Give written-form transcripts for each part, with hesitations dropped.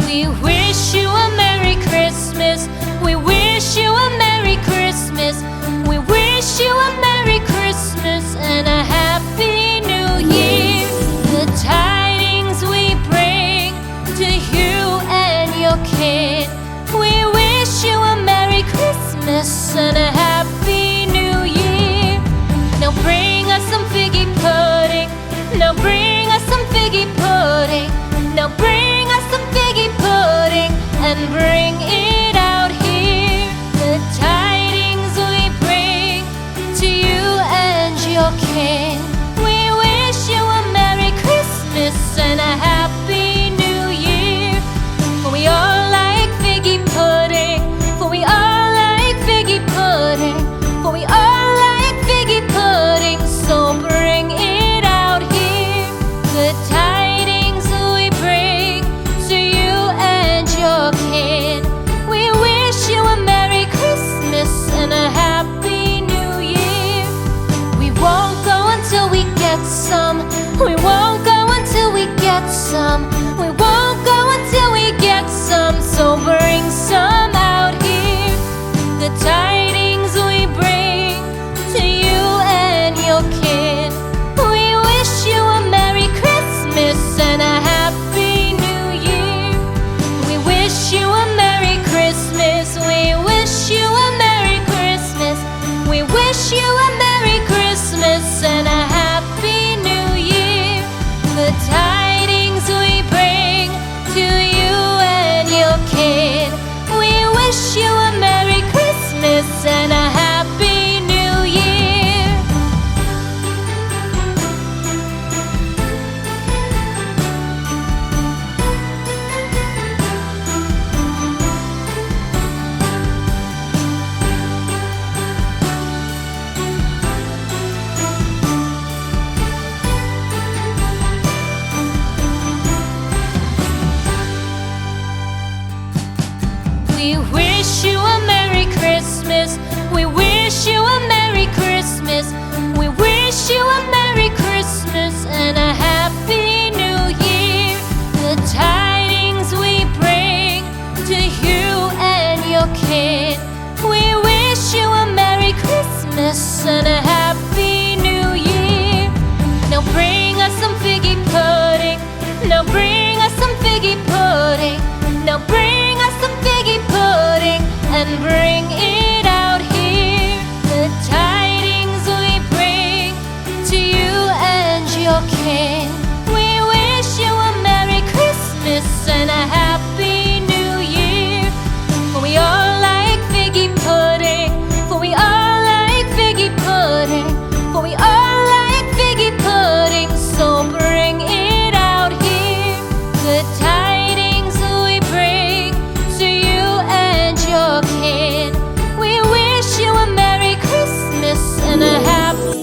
We wish you a Merry Christmas. We wish you a Merry Christmas. We wish you a Merry Christmas and a Happy New Year. The tidings we bring to you and your kid. We wish you a Merry Christmas and a Happy New Year. Now bring us some figgy pudding. Now bring us some figgy pudding. Now bring us some figgy pudding and bring it out here. The tidings we bring to you and your kin. We wish you a Merry Christmas and a Happy New Year. For we all like figgy pudding. For we all like figgy pudding. For we all like figgy pudding. So bring it out here. The tidings we bring to you and your kid. We wish you a Merry Christmas and a Happy New Year. We won't go until we get some. We won't go until we get some. We won't go until we get some. So bring some out here. The tidings we bring to you and your kid. We wish you a Merry Christmas and a Happy New Year. We wish you a Merry Christmas. We wish you a Merry Christmas. We wish you a Merry Christmas and a Happy New Year. The tidings we bring to you and your kid. We wish you a Merry Christmas and a Happy New Year. We wish you a Merry Christmas. We wish you a Merry Christmas. We wish you a Merry Christmas and a Happy New Year. The tidings we bring to you and your kid. We wish you a Merry Christmas and a Happy New Year. Now bring us some figgy pudding. Now bring us some figgy pudding. Now bring us some figgy pudding and bring it out here. The tidings we bring to you and your kin. We wish you a Merry Christmas and a Happy New Year. For we all like figgy pudding. For we all like figgy pudding. For we all like figgy pudding. So bring it out here. The tidings we bring to you and your kid. We wish you a Merry Christmas and a Happy.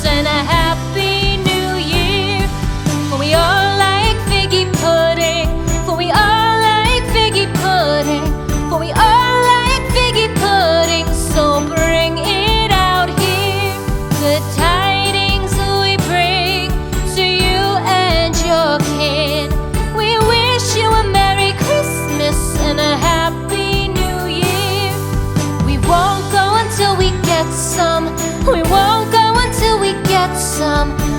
and a Happy New Year. For we all like figgy pudding, for we all like figgy pudding, for we all like figgy pudding, so bring it out here. Good tidings we bring to you and your kin. We wish you a Merry Christmas and a Happy New Year. We won't go until we get some. We won't go until we get some.